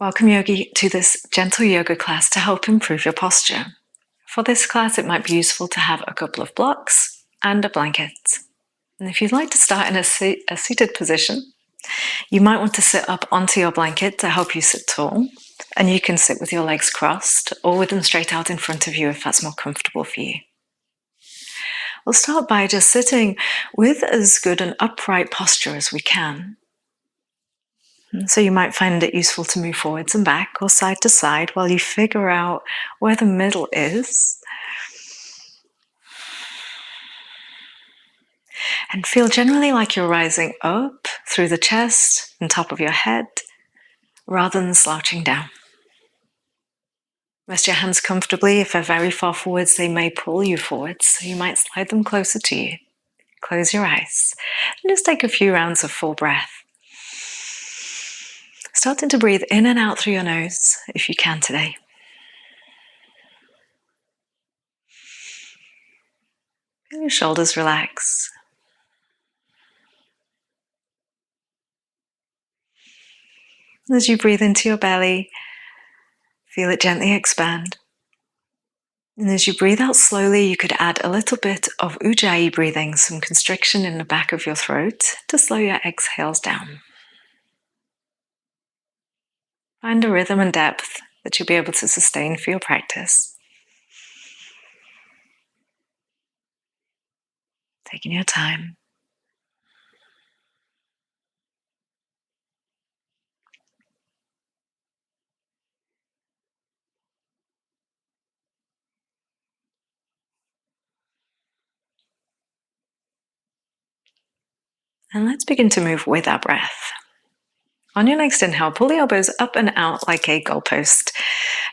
Welcome, yogi, to this gentle yoga class to help improve your posture. For this class, it might be useful to have a couple of blocks and a blanket. And if you'd like to start in a seated position, you might want to sit up onto your blanket to help you sit tall. And you can sit with your legs crossed or with them straight out in front of you if that's more comfortable for you. We'll start by just sitting with as good an upright posture as we can. So you might find it useful to move forwards and back or side to side while you figure out where the middle is. And feel generally like you're rising up through the chest and top of your head rather than slouching down. Rest your hands comfortably. If they're very far forwards, they may pull you forwards, so you might slide them closer to you. Close your eyes and just take a few rounds of full breath. Starting to breathe in and out through your nose if you can today. Feel your shoulders relax. As you breathe into your belly, feel it gently expand. And as you breathe out slowly, you could add a little bit of ujjayi breathing, some constriction in the back of your throat to slow your exhales down. Find a rhythm and depth that you'll be able to sustain for your practice. Taking your time. And let's begin to move with our breath. On your next inhale, pull the elbows up and out like a goalpost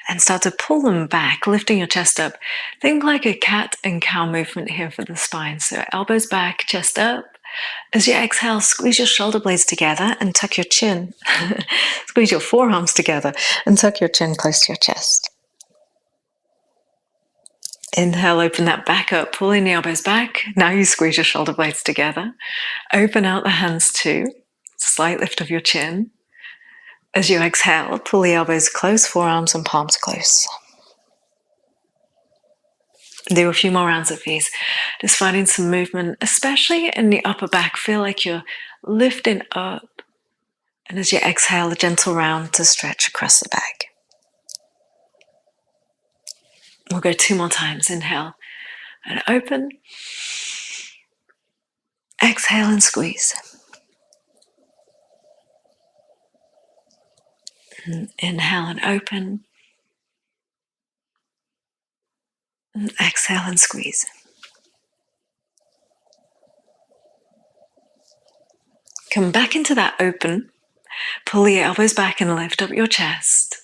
and start to pull them back, lifting your chest up. Think like a cat and cow movement here for the spine. So elbows back, chest up. As you exhale, squeeze your shoulder blades together and tuck your chin. Squeeze your forearms together and tuck your chin close to your chest. Inhale, open that back up, pulling the elbows back. Now you squeeze your shoulder blades together. Open out the hands too. Slight lift of your chin. As you exhale, pull the elbows close, forearms and palms close. Do a few more rounds of these. Just finding some movement, especially in the upper back. Feel like you're lifting up. And as you exhale, a gentle round to stretch across the back. We'll go 2 more times. Inhale and open. Exhale and squeeze. Inhale and open. Exhale and squeeze. Come back into that open. Pull the elbows back and lift up your chest.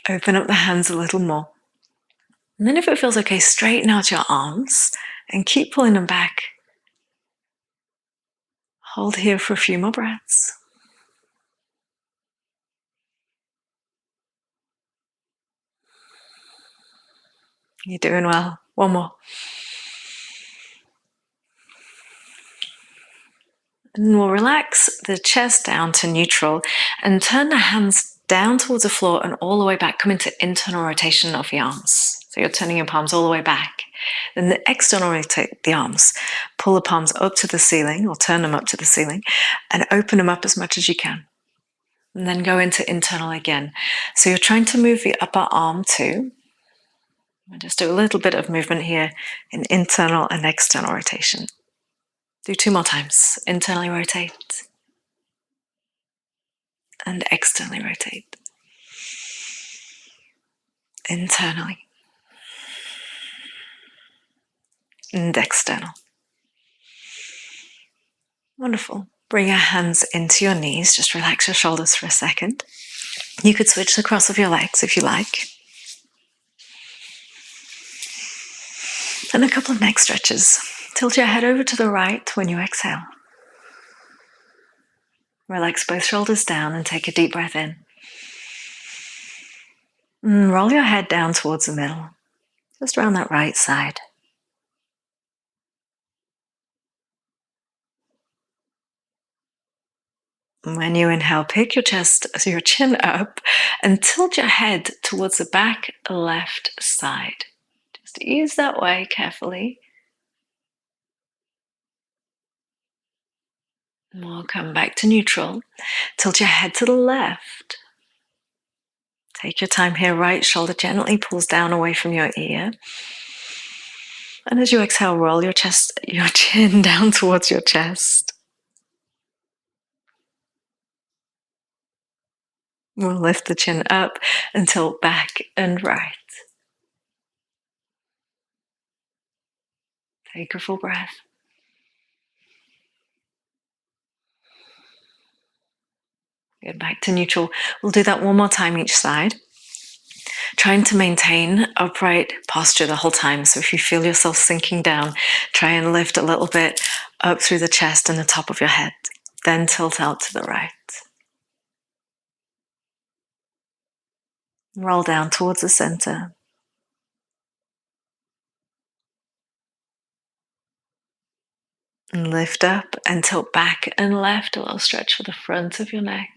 Open up the hands a little more. And then if it feels okay, straighten out your arms and keep pulling them back. Hold here for a few more breaths. You're doing well. One more. And we'll relax the chest down to neutral and turn the hands down towards the floor and all the way back. Come into internal rotation of the arms. So you're turning your palms all the way back. Then the external rotate the arms. Pull the palms up to the ceiling or turn them up to the ceiling and open them up as much as you can. And then go into internal again. So you're trying to move the upper arm too. I'll just do a little bit of movement here in internal and external rotation. Do 2 more times. Internally rotate. And externally rotate. Internally. And external. Wonderful. Bring your hands into your knees. Just relax your shoulders for a second. You could switch the cross of your legs if you like. And a couple of neck stretches. Tilt your head over to the right when you exhale. Relax both shoulders down and take a deep breath in. And roll your head down towards the middle, just around that right side. When you inhale, pick your chin up and tilt your head towards the back left side. Just ease that way carefully. We'll come back to neutral. Tilt your head to the left. Take your time here. Right shoulder gently pulls down away from your ear. And as you exhale, roll your chin down towards your chest. We'll lift the chin up and tilt back and right. Take a full breath. Good, back to neutral. We'll do that one more time each side. Trying to maintain upright posture the whole time. So if you feel yourself sinking down, try and lift a little bit up through the chest and the top of your head. Then tilt out to the right. Roll down towards the center. And lift up and tilt back and left. A little stretch for the front of your neck.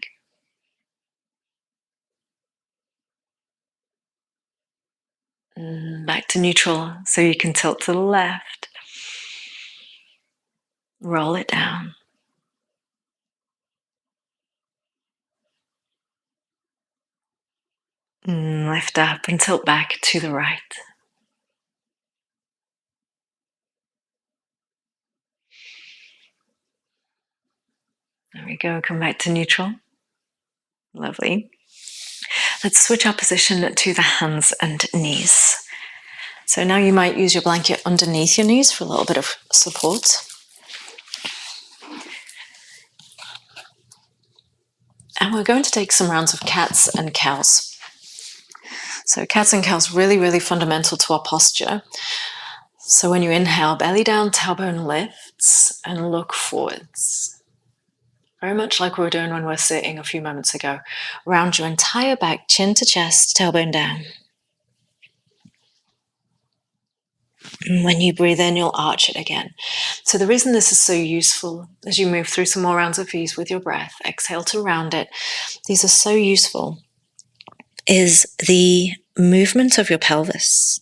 And back to neutral, so you can tilt to the left. Roll it down. And lift up and tilt back to the right. There we go, come back to neutral. Lovely. Let's switch our position to the hands and knees. So now you might use your blanket underneath your knees for a little bit of support. And we're going to take some rounds of cats and cows. So cats and cows, really, really fundamental to our posture. So when you inhale, belly down, tailbone lifts, and look forwards. Very much like we were doing when we were sitting a few moments ago. Round your entire back, chin to chest, tailbone down. And when you breathe in, you'll arch it again. So the reason this is so useful as you move through some more rounds of these with your breath, exhale to round it. These are so useful, is the movement of your pelvis.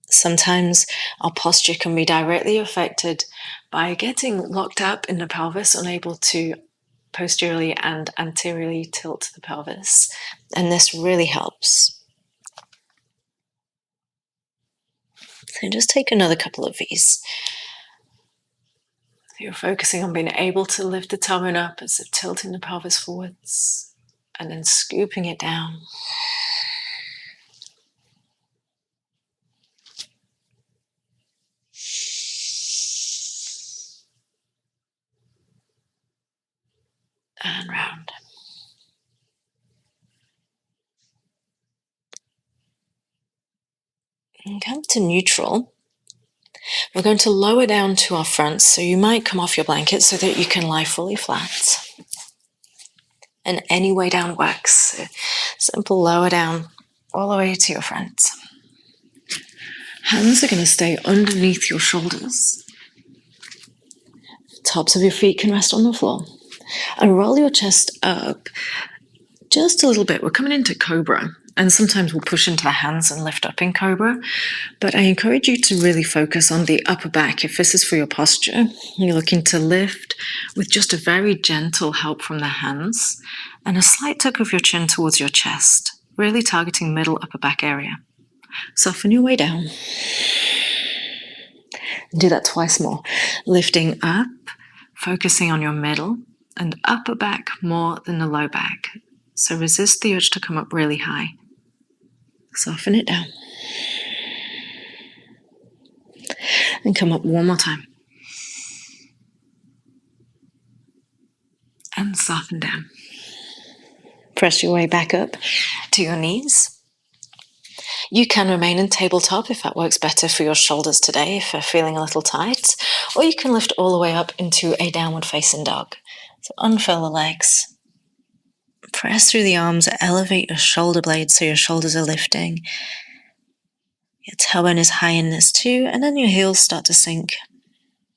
Sometimes our posture can be directly affected by getting locked up in the pelvis, unable to posteriorly and anteriorly tilt the pelvis. And this really helps. So just take another couple of these. So you're focusing on being able to lift the tailbone up as if tilting the pelvis forwards and then scooping it down. And round. And come to neutral. We're going to lower down to our front, so you might come off your blanket so that you can lie fully flat. And any way down works. Simple lower down all the way to your front. Hands are going to stay underneath your shoulders. Tops of your feet can rest on the floor. And roll your chest up just a little bit. We're coming into Cobra. And sometimes we'll push into the hands and lift up in Cobra. But I encourage you to really focus on the upper back. If this is for your posture, you're looking to lift with just a very gentle help from the hands and a slight tuck of your chin towards your chest, really targeting middle upper back area. Soften your way down. Do that twice more. Lifting up, focusing on your middle and upper back more than the low back. So resist the urge to come up really high. Soften it down. And come up one more time. And soften down. Press your way back up to your knees. You can remain in tabletop if that works better for your shoulders today, if you're feeling a little tight, or you can lift all the way up into a downward facing dog. So unfurl the legs. Press through the arms, elevate your shoulder blades so your shoulders are lifting. Your tailbone is high in this too, and then your heels start to sink.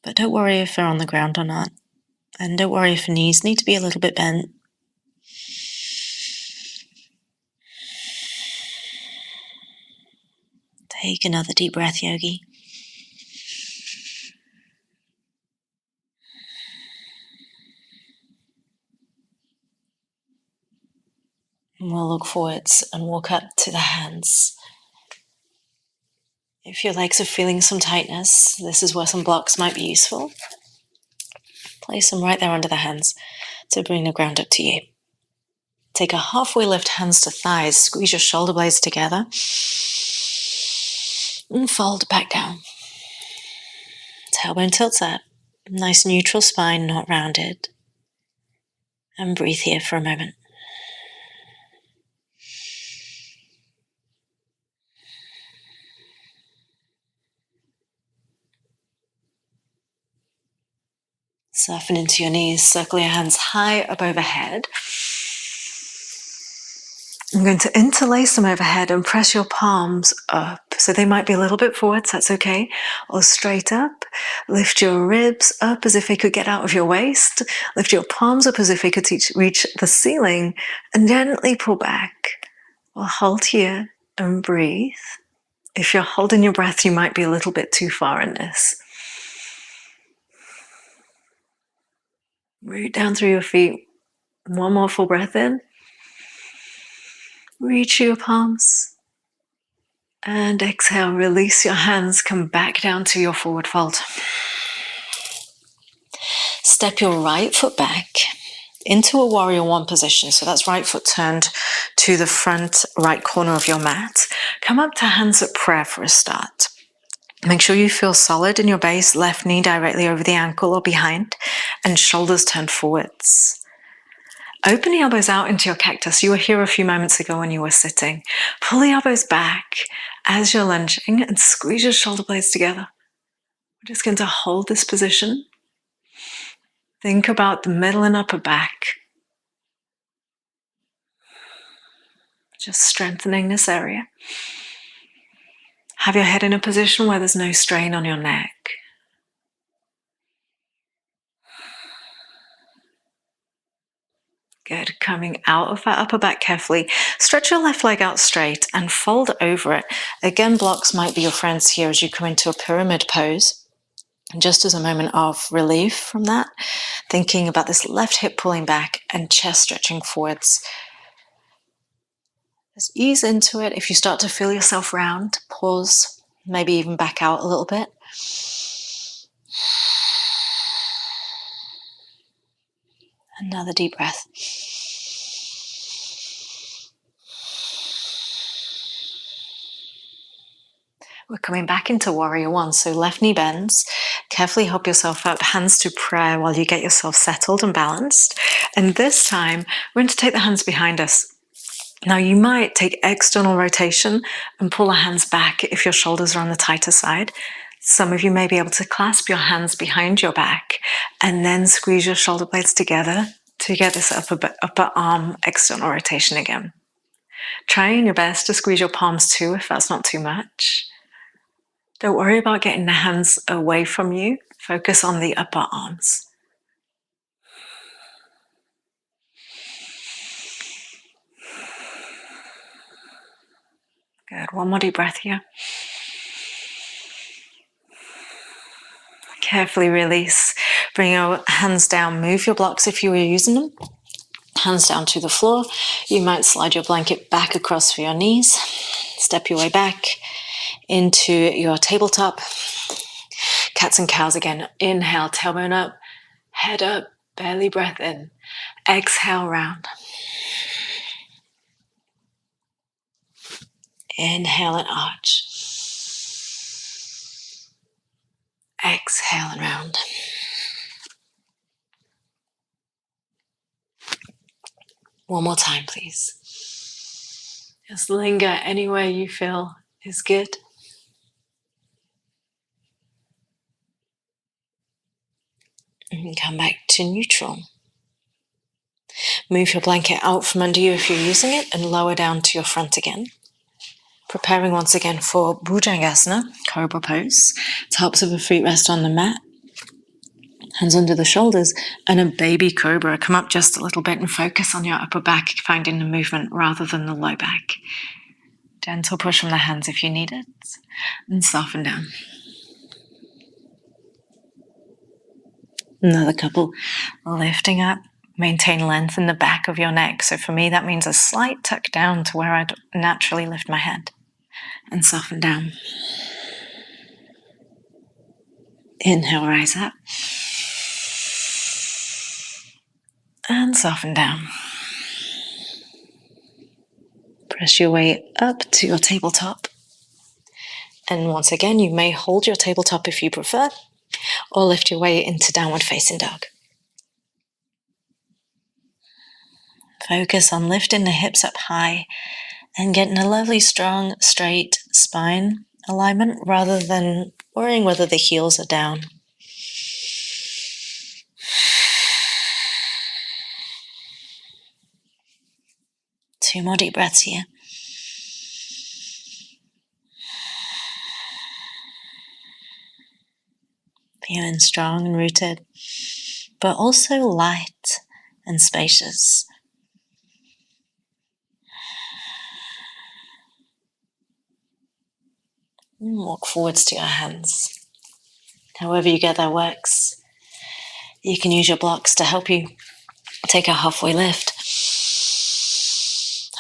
But don't worry if they're on the ground or not. And don't worry if your knees need to be a little bit bent. Take another deep breath, yogi. And we'll look forwards and walk up to the hands. If your legs are feeling some tightness, this is where some blocks might be useful. Place them right there under the hands to bring the ground up to you. Take a halfway lift, hands to thighs. Squeeze your shoulder blades together. And fold back down. Tailbone tilts up. Nice neutral spine, not rounded. And breathe here for a moment. Soften into your knees. Circle your hands high up overhead. I'm going to interlace them overhead and press your palms up. So they might be a little bit forwards, that's okay. Or straight up. Lift your ribs up as if they could get out of your waist. Lift your palms up as if they could reach the ceiling. And gently pull back. Or hold here and breathe. If you're holding your breath, you might be a little bit too far in this. Root down through your feet. One more full breath in. Reach your palms. And exhale, release your hands, come back down to your forward fold. Step your right foot back into a warrior one position. So that's right foot turned to the front right corner of your mat. Come up to hands at prayer for a start. Make sure you feel solid in your base, left knee directly over the ankle or behind, and shoulders turned forwards. Open the elbows out into your cactus. You were here a few moments ago when you were sitting. Pull the elbows back as you're lunging and squeeze your shoulder blades together. We're just going to hold this position. Think about the middle and upper back. Just strengthening this area. Have your head in a position where there's no strain on your neck. Good. Coming out of that upper back carefully. Stretch your left leg out straight and fold over it. Again, blocks might be your friends here as you come into a pyramid pose. And just as a moment of relief from that, thinking about this left hip pulling back and chest stretching forwards. Just ease into it. If you start to feel yourself round, pause, maybe even back out a little bit. Another deep breath. We're coming back into warrior one. So left knee bends. Carefully help yourself up, hands to prayer while you get yourself settled and balanced. And this time, we're going to take the hands behind us. Now you might take external rotation and pull the hands back if your shoulders are on the tighter side. Some of you may be able to clasp your hands behind your back and then squeeze your shoulder blades together to get this upper arm external rotation again. Trying your best to squeeze your palms too if that's not too much. Don't worry about getting the hands away from you. Focus on the upper arms. Good. One more deep breath here. Carefully release. Bring your hands down. Move your blocks if you were using them. Hands down to the floor. You might slide your blanket back across for your knees. Step your way back into your tabletop. Cats and cows again. Inhale, tailbone up, head up, belly breath in. Exhale, round. Inhale and arch. Exhale and round. One more time, please. Just linger anywhere you feel is good. And come back to neutral. Move your blanket out from under you if you're using it and lower down to your front again. Preparing once again for Bhujangasana, Cobra pose. Tops of the feet rest on the mat. Hands under the shoulders and a baby cobra. Come up just a little bit and focus on your upper back, finding the movement rather than the low back. Gentle push from the hands if you need it, and soften down. Another couple, lifting up. Maintain length in the back of your neck. So for me, that means a slight tuck down to where I'd naturally lift my head. And soften down. Inhale, rise up. And soften down. Press your way up to your tabletop. And once again, you may hold your tabletop if you prefer, or lift your way into downward facing dog. Focus on lifting the hips up high and getting a lovely, strong, straight spine alignment rather than worrying whether the heels are down. Two more deep breaths here. Feeling strong and rooted, but also light and spacious. And walk forwards to your hands. However you get there works. You can use your blocks to help you take a halfway lift.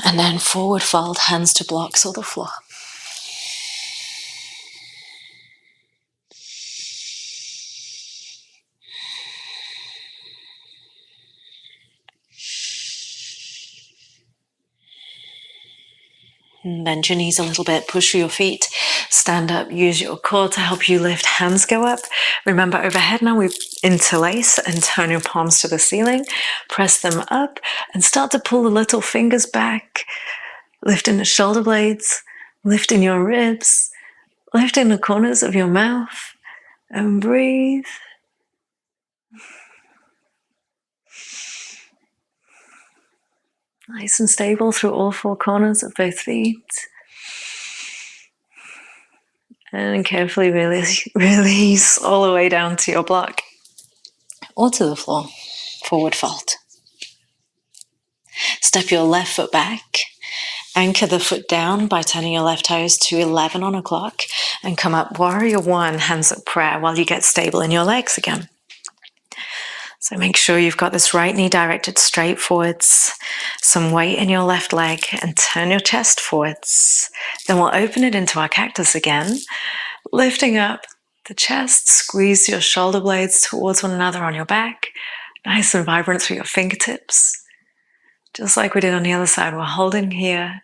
And then forward fold, hands to blocks or the floor. And bend your knees a little bit, push through your feet, stand up, use your core to help you lift, hands go up. Remember, overhead now we interlace and turn your palms to the ceiling, press them up and start to pull the little fingers back, lifting the shoulder blades, lifting your ribs, lifting the corners of your mouth, and breathe. Nice and stable through all four corners of both feet. And carefully release all the way down to your block or to the floor. Forward fold. Step your left foot back. Anchor the foot down by turning your left toes to 11 on a clock and come up warrior one, hands up prayer while you get stable in your legs again. So make sure you've got this right knee directed straight forwards, some weight in your left leg, and turn your chest forwards. Then we'll open it into our cactus again, lifting up the chest, squeeze your shoulder blades towards one another on your back, nice and vibrant through your fingertips. Just like we did on the other side, we're holding here,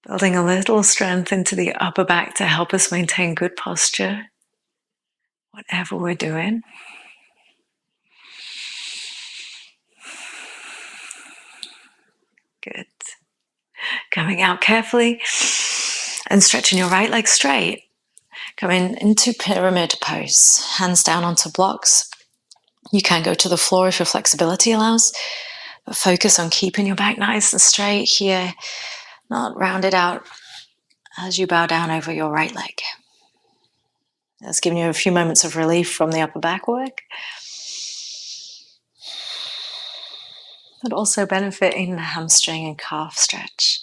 building a little strength into the upper back to help us maintain good posture, whatever we're doing. Good. Coming out carefully and stretching your right leg straight. Coming into pyramid pose. Hands down onto blocks. You can go to the floor if your flexibility allows, but focus on keeping your back nice and straight here, not rounded out as you bow down over your right leg. That's giving you a few moments of relief from the upper back work, but also benefiting the hamstring and calf stretch.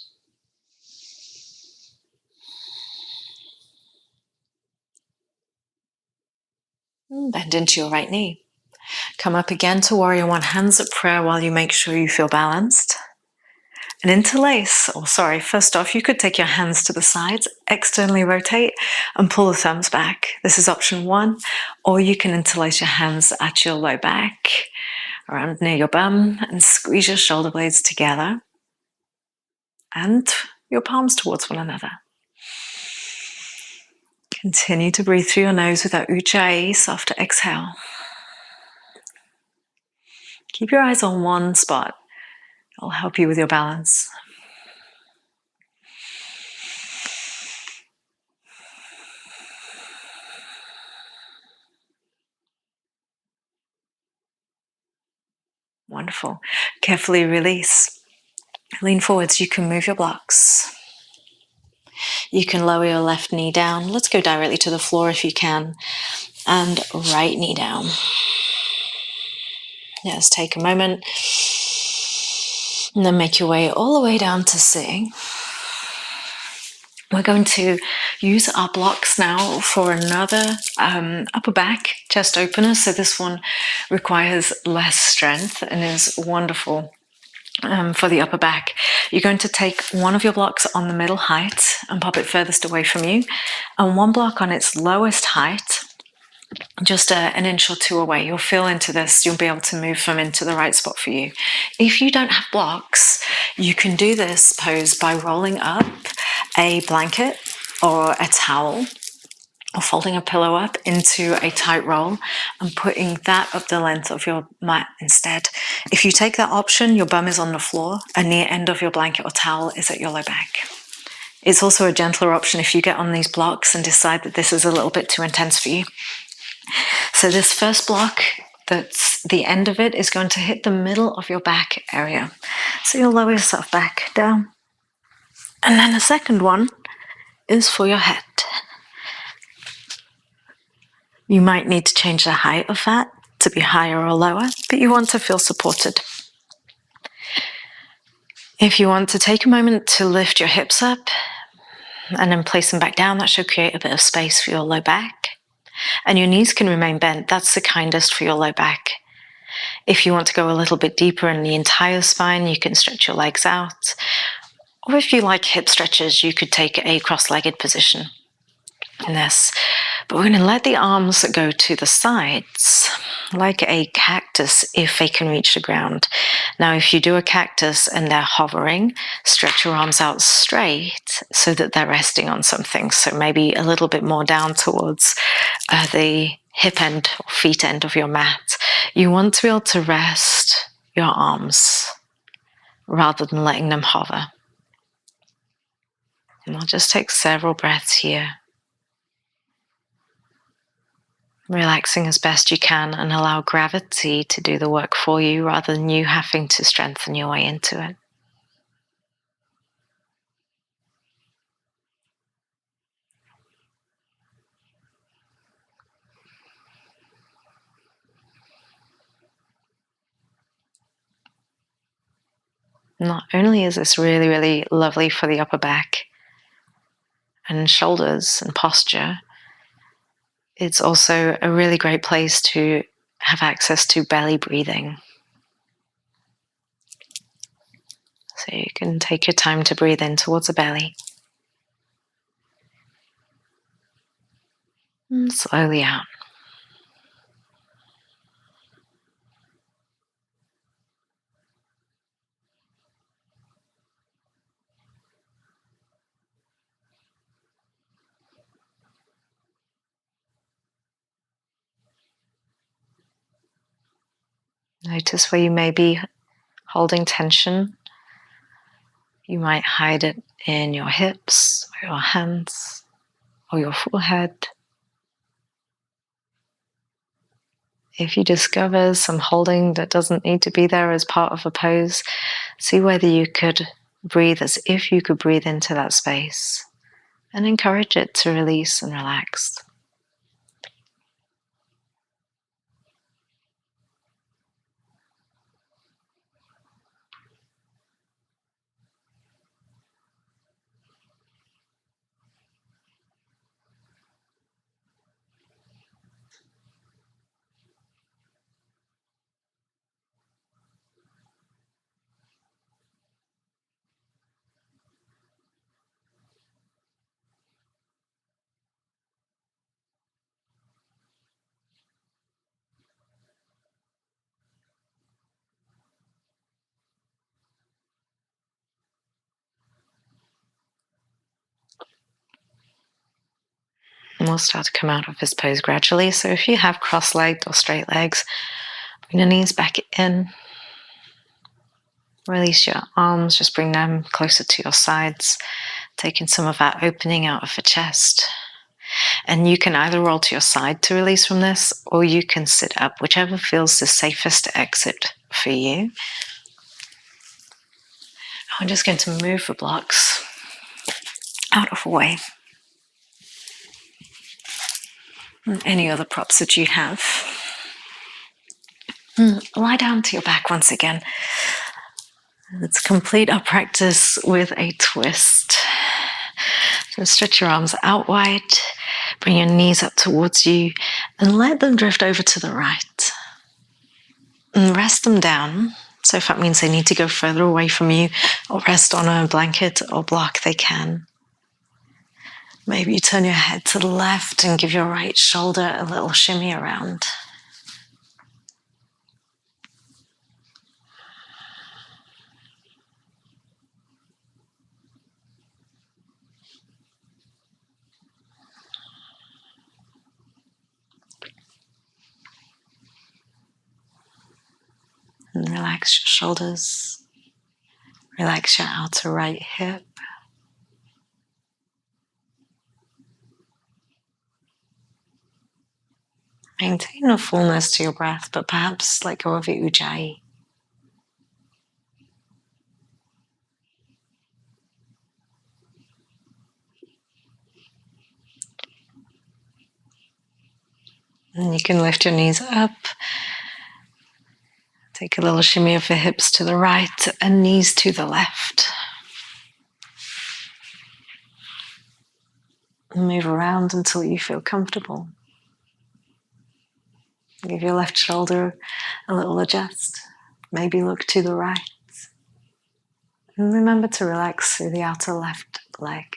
Bend into your right knee. Come up again to warrior one, hands at prayer while you make sure you feel balanced. And interlace, first off, you could take your hands to the sides, externally rotate and pull the thumbs back. This is option one, or you can interlace your hands at your low back, around near your bum, and squeeze your shoulder blades together and your palms towards one another. Continue to breathe through your nose with that ujjayi, soft exhale. Keep your eyes on one spot. It'll help you with your balance. Wonderful. Carefully release. Lean forwards. You can move your blocks. You can lower your left knee down. Let's go directly to the floor if you can. And right knee down. Yes, take a moment. And then make your way all the way down to sitting. We're going to use our blocks now for another upper back chest opener. So this one requires less strength and is wonderful for the upper back. You're going to take one of your blocks on the middle height and pop it furthest away from you, and one block on its lowest height, just an inch or two away. You'll feel into this. You'll be able to move them into the right spot for you. If you don't have blocks, you can do this pose by rolling up a blanket or a towel, or folding a pillow up into a tight roll and putting that up the length of your mat instead. If you take that option, your bum is on the floor and the end of your blanket or towel is at your low back. It's also a gentler option if you get on these blocks and decide that this is a little bit too intense for you. So this first block, that's the end of it, is going to hit the middle of your back area. So you'll lower yourself back down. And then the second one is for your head. You might need to change the height of that to be higher or lower, but you want to feel supported. If you want to take a moment to lift your hips up and then place them back down, that should create a bit of space for your low back. And your knees can remain bent. That's the kindest for your low back. If you want to go a little bit deeper in the entire spine, you can stretch your legs out. Or if you like hip stretches, you could take a cross-legged position in this. But we're going to let the arms go to the sides like a cactus if they can reach the ground. Now, if you do a cactus and they're hovering, stretch your arms out straight so that they're resting on something. So maybe a little bit more down towards the hip end or feet end of your mat. You want to be able to rest your arms rather than letting them hover. And I'll just take several breaths here, relaxing as best you can, and allow gravity to do the work for you rather than you having to strengthen your way into it. Not only is this really, really lovely for the upper back and shoulders and posture, it's also a really great place to have access to belly breathing. So you can take your time to breathe in towards the belly and slowly out. Notice where you may be holding tension. You might hide it in your hips, or your hands, or your forehead. If you discover some holding that doesn't need to be there as part of a pose, see whether you could breathe as if you could breathe into that space, and encourage it to release and relax. And we'll start to come out of this pose gradually. So if you have cross-legged or straight legs, bring the knees back in. Release your arms, just bring them closer to your sides, taking some of that opening out of the chest. And you can either roll to your side to release from this, or you can sit up, whichever feels the safest exit for you. I'm just going to move the blocks out of the way. And any other props that you have. Lie down to your back once again. Let's complete our practice with a twist. So stretch your arms out wide, bring your knees up towards you, and let them drift over to the right. And rest them down. So if that means they need to go further away from you or rest on a blanket or block, they can. Maybe you turn your head to the left and give your right shoulder a little shimmy around. And relax your shoulders. Relax your outer right hip. Maintain a fullness to your breath, but perhaps let go of your ujjayi. And you can lift your knees up. Take a little shimmy of the hips to the right and knees to the left. And move around until you feel comfortable. Give your left shoulder a little adjust. Maybe look to the right. And remember to relax through the outer left leg.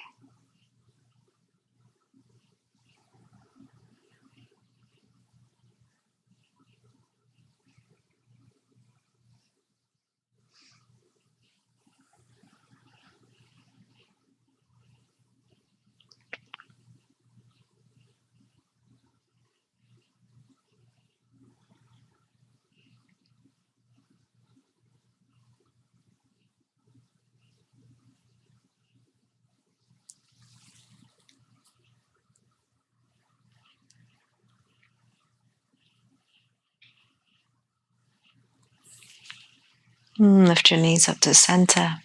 Lift your knees up to center.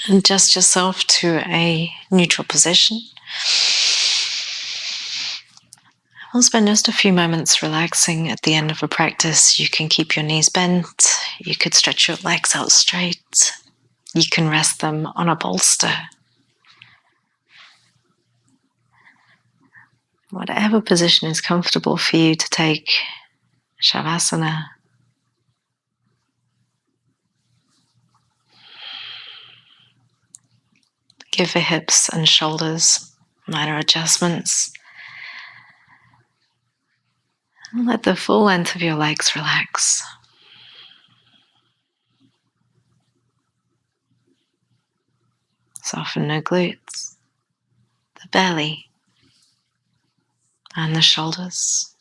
Adjust yourself to a neutral position. We'll spend just a few moments relaxing at the end of a practice. You can keep your knees bent. You could stretch your legs out straight. You can rest them on a bolster. Whatever position is comfortable for you to take Savasana. Give the hips and shoulders minor adjustments. And let the full length of your legs relax. Soften the glutes, the belly, and the shoulders.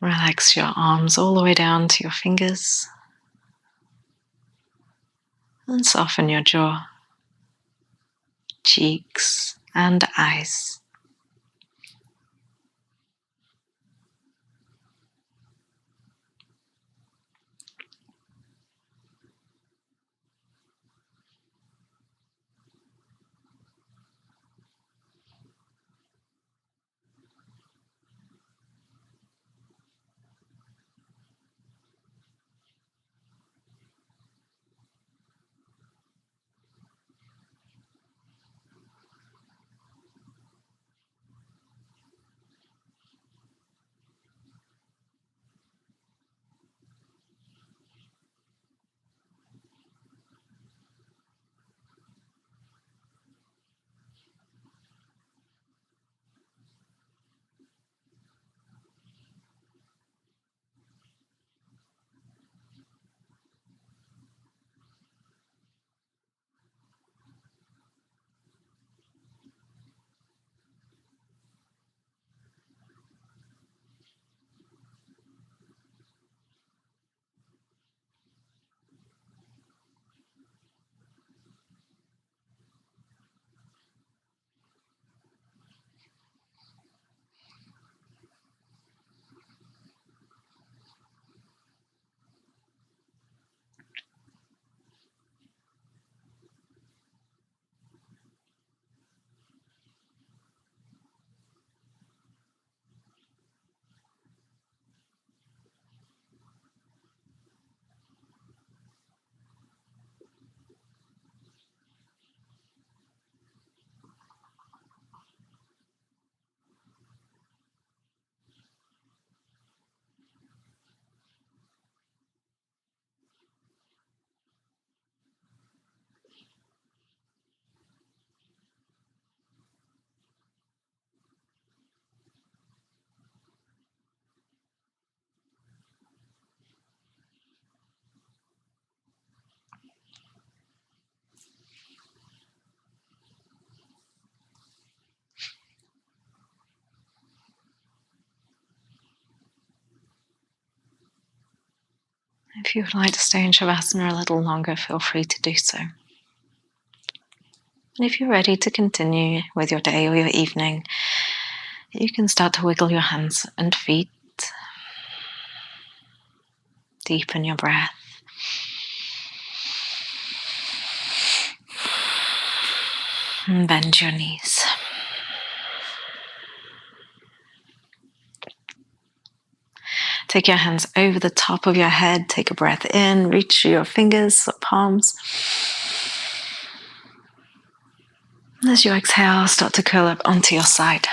Relax your arms all the way down to your fingers. And soften your jaw, cheeks, and eyes. If you would like to stay in Savasana a little longer, feel free to do so. And if you're ready to continue with your day or your evening, you can start to wiggle your hands and feet. Deepen your breath. And bend your knees. Take your hands over the top of your head. Take a breath in. Reach your fingers or palms. And as you exhale, start to curl up onto your side.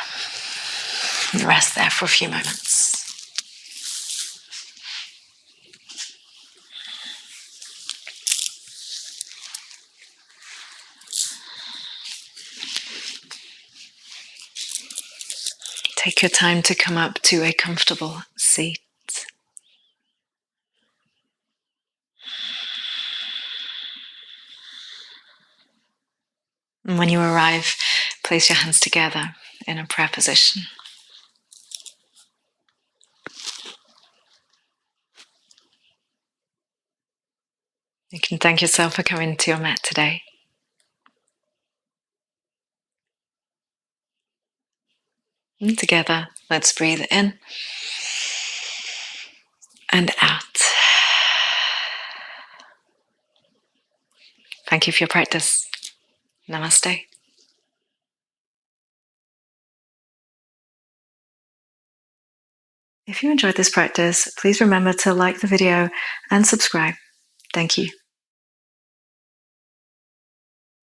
And rest there for a few moments. Take your time to come up to a comfortable seat. And when you arrive, place your hands together in a prayer position. You can thank yourself for coming to your mat today. And together, let's breathe in and out. Thank you for your practice. Namaste. If you enjoyed this practice, please remember to like the video and subscribe. Thank you.